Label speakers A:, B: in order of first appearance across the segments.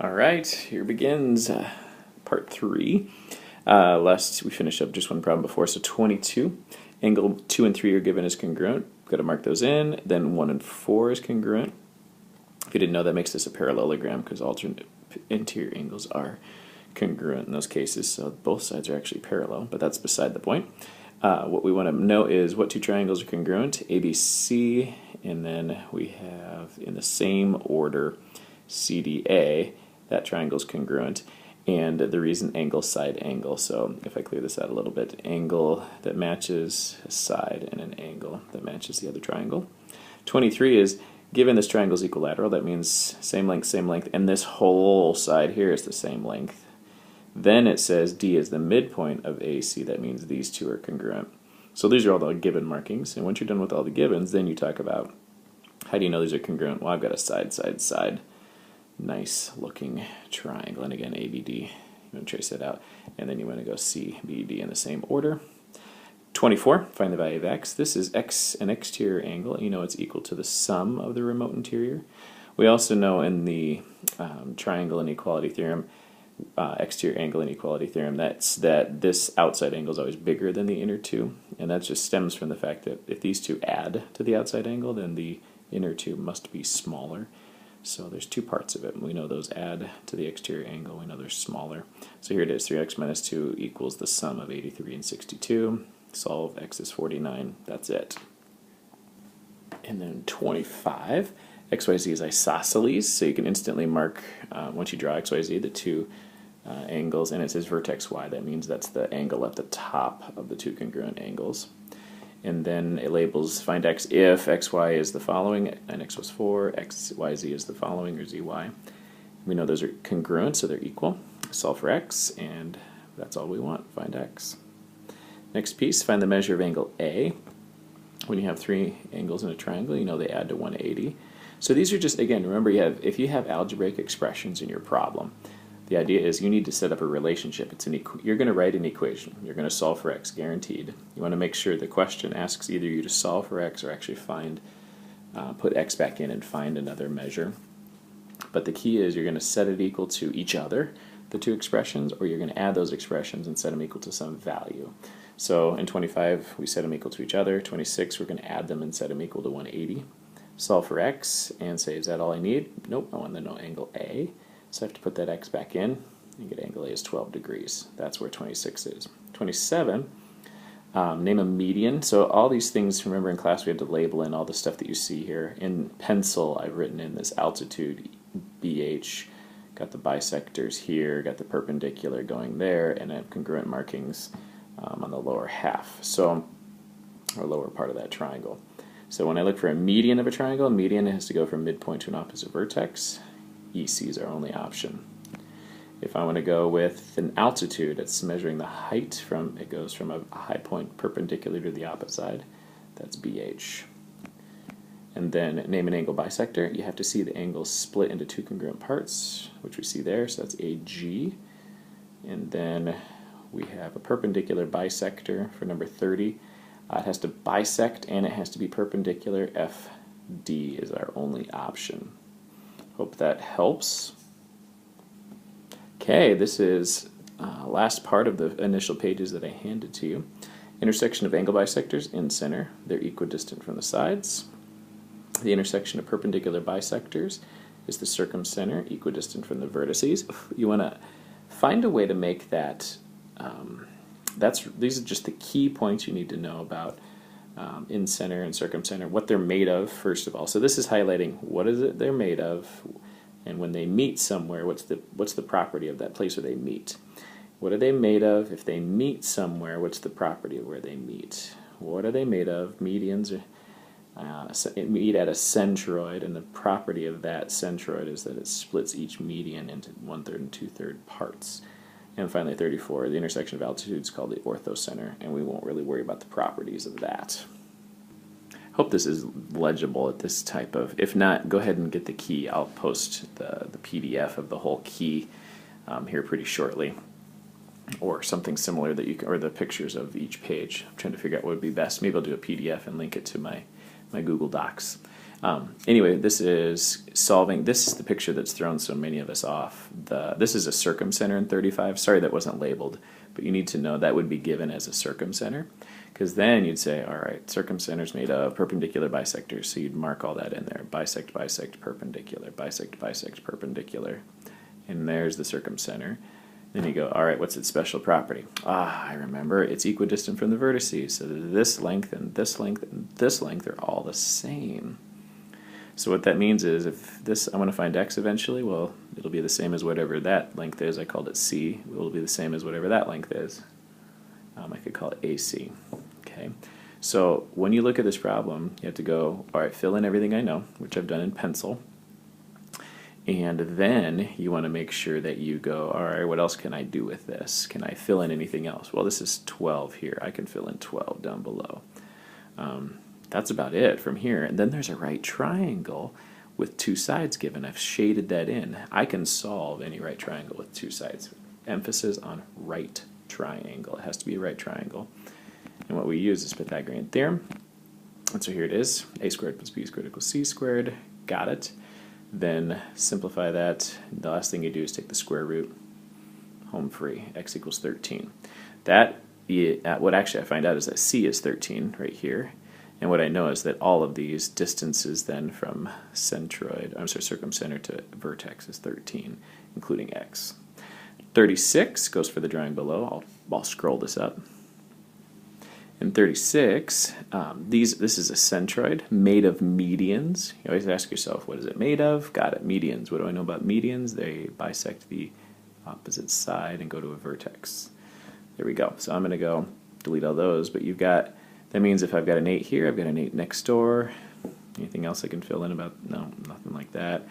A: All right, here begins part 3. Last we finished up just one problem before, so 22. Angle 2 and 3 are given as congruent. We've got to mark those in. Then 1 and 4 is congruent. If you didn't know, that makes this a parallelogram because alternate interior angles are congruent in those cases, so both sides are actually parallel, but that's beside the point. What we want to know is what two triangles are congruent, ABC, and then we have in the same order CDA. That triangle is congruent, and the reason angle, side, angle. So if I clear this out a little bit, angle that matches a side and an angle that matches the other triangle. 23 is given this triangle is equilateral, that means same length, and this whole side here is the same length. Then it says D is the midpoint of AC, that means these two are congruent. So these are all the given markings, and once you're done with all the givens, then you talk about how do you know these are congruent? Well, I've got a side, nice looking triangle, and again ABD, you want to trace that out, and then you want to go CBD in the same order. 24, find the value of x. This is x, an exterior angle. You know it's equal to the sum of the remote interior. We also know in the triangle inequality theorem, exterior angle inequality theorem, that this outside angle is always bigger than the inner two, and that just stems from the fact that if these two add to the outside angle, then the inner two must be smaller. So there's two parts of it, and we know those add to the exterior angle. We know they're smaller. So here it is, 3x minus 2 equals the sum of 83 and 62. Solve, x is 49. That's it. And then 25, xyz is isosceles, so you can instantly mark, once you draw xyz, the two angles, and it says vertex y. That means that's the angle at the top of the two congruent angles. And then it labels find x if xy is the following, and x was 4, xyz is the following, or zy. We know those are congruent, so they're equal. Solve for x, and that's all we want, find x. Next piece, find the measure of angle A. When you have three angles in a triangle, you know they add to 180. So these are just, again, remember, if you have algebraic expressions in your problem, the idea is you need to set up a relationship. You're going to write an equation. You're going to solve for x, guaranteed. You want to make sure the question asks either you to solve for x or actually put x back in and find another measure. But the key is you're going to set it equal to each other, the two expressions, or you're going to add those expressions and set them equal to some value. So in 25, we set them equal to each other. 26, we're going to add them and set them equal to 180. Solve for x and say, is that all I need? Nope, I want to know angle A. So I have to put that x back in and get angle A is 12 degrees. That's where 26 is. 27, name a median. So all these things, remember in class we had to label in all the stuff that you see here. In pencil, I've written in this altitude, BH, got the bisectors here, got the perpendicular going there, and I have congruent markings on the lower half, or lower part of that triangle. So when I look for a median of a triangle, a median has to go from midpoint to an opposite vertex. EC is our only option. If I want to go with an altitude, it's measuring the height it goes from a high point perpendicular to the opposite side. That's BH. And then name an angle bisector. You have to see the angles split into two congruent parts, which we see there, so that's AG. And then we have a perpendicular bisector for number 30. It has to bisect and it has to be perpendicular. FD is our only option. Hope that helps. Okay, this is last part of the initial pages that I handed to you. Intersection of angle bisectors in center. They're equidistant from the sides. The intersection of perpendicular bisectors is the circumcenter, equidistant from the vertices. You want to find a way to make that. These are just the key points you need to know about in center and circumcenter, what they're made of, first of all. So this is highlighting what is it they're made of, and when they meet somewhere, what's the property of that place where they meet. What are they made of? If they meet somewhere, what's the property of where they meet? What are they made of? Medians meet at a centroid, and the property of that centroid is that it splits each median into 1/3 and 2/3 parts. And finally, 34, the intersection of altitudes called the orthocenter, and we won't really worry about the properties of that. Hope this is legible at this type of, if not, go ahead and get the key. I'll post the PDF of the whole key here pretty shortly, or something similar that you can, or the pictures of each page. I'm trying to figure out what would be best. Maybe I'll do a PDF and link it to my Google Docs. Anyway, this is solving, this is the picture that's thrown so many of us off. This is a circumcenter in 35. Sorry that wasn't labeled, but you need to know that would be given as a circumcenter, because then you'd say, all right, circumcenter's made of perpendicular bisectors, so you'd mark all that in there. Bisect, bisect, perpendicular, bisect, bisect, perpendicular. And there's the circumcenter. Then you go, all right, what's its special property? Ah, I remember, it's equidistant from the vertices, so this length and this length and this length are all the same. So what that means is if this, I want to find x eventually, well, it'll be the same as whatever that length is. I called it c. It will be the same as whatever that length is. I could call it AC. Okay. So when you look at this problem, you have to go, all right, fill in everything I know, which I've done in pencil. And then you want to make sure that you go, all right, what else can I do with this? Can I fill in anything else? Well, this is 12 here. I can fill in 12 down below. That's about it from here. And then there's a right triangle with two sides given. I've shaded that in. I can solve any right triangle with two sides. Emphasis on right triangle. It has to be a right triangle. And what we use is Pythagorean theorem. And so here it is. A squared plus b squared equals c squared. Got it. Then simplify that. The last thing you do is take the square root. Home free. X equals 13. What actually I find out is that c is 13 right here. And what I know is that all of these distances then from circumcenter to vertex is 13, including x. 36 goes for the drawing below. I'll scroll this up. In 36, this is a centroid made of medians. You always ask yourself, what is it made of? Got it, medians. What do I know about medians? They bisect the opposite side and go to a vertex. There we go. So I'm going to go delete all those, but you've got, that means if I've got an 8 here, I've got an 8 next door. Anything else I can fill in about? No, nothing like that.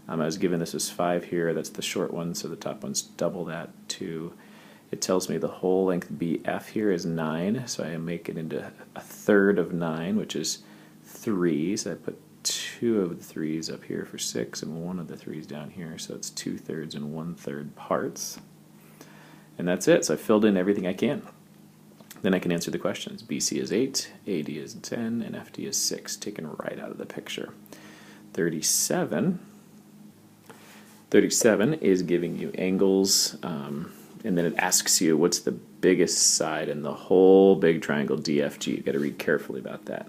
A: I was given this as 5 here. That's the short one, so the top one's double that, 2. It tells me the whole length BF here is 9, so I make it into a third of 9, which is 3. So I put 2 of the 3's up here for 6 and 1 of the 3's down here, so it's 2/3 and 1/3 parts. And that's it. So I filled in everything I can. Then I can answer the questions. BC is 8, AD is 10, and FD is 6, taken right out of the picture. 37 is giving you angles, and then it asks you what's the biggest side in the whole big triangle DFG. You've got to read carefully about that.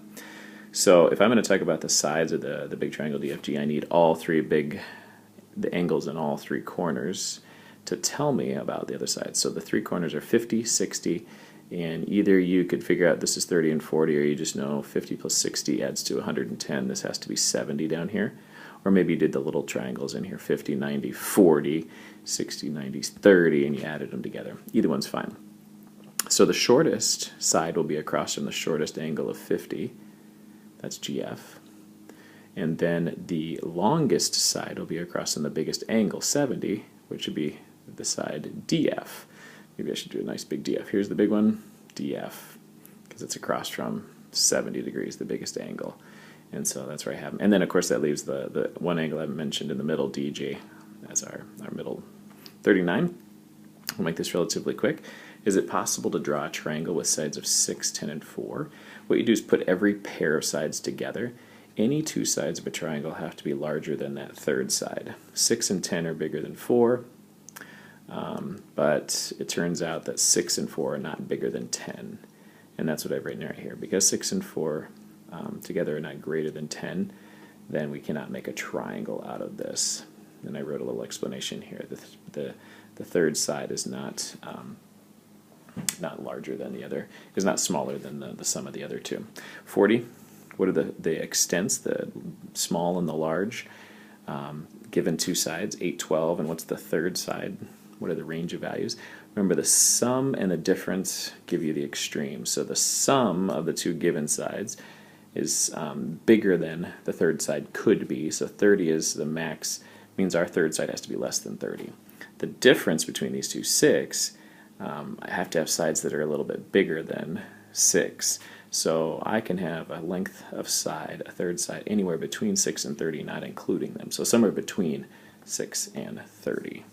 A: So if I'm going to talk about the sides of the big triangle DFG, I need all three the angles in all three corners to tell me about the other side. So the three corners are 50, 60, and either you could figure out this is 30 and 40, or you just know 50 plus 60 adds to 110. This has to be 70 down here. Or maybe you did the little triangles in here, 50, 90, 40, 60, 90, 30, and you added them together. Either one's fine. So the shortest side will be across from the shortest angle of 50. That's GF. And then the longest side will be across from the biggest angle, 70, which would be the side DF. Maybe I should do a nice big DF. Here's the big one, DF, because it's across from 70 degrees, the biggest angle. And so that's where I have them. And then, of course, that leaves the one angle I haven't mentioned in the middle, DJ, as our middle. 39, we'll make this relatively quick. Is it possible to draw a triangle with sides of 6, 10, and 4? What you do is put every pair of sides together. Any two sides of a triangle have to be larger than that third side. 6 and 10 are bigger than 4, but it turns out that 6 and 4 are not bigger than 10. And that's what I've written right here. Because 6 and 4 together are not greater than 10, then we cannot make a triangle out of this. And I wrote a little explanation here. The third side is not larger than the other, is not smaller than the sum of the other two. 40, what are the extents, the small and the large, given two sides, 8, 12, and what's the third side? What are the range of values? Remember, the sum and the difference give you the extreme. So the sum of the two given sides is bigger than the third side could be. So 30 is the max, means our third side has to be less than 30. The difference between these two, 6, I have to have sides that are a little bit bigger than 6. So I can have a length of side, a third side, anywhere between 6 and 30, not including them. So somewhere between 6 and 30.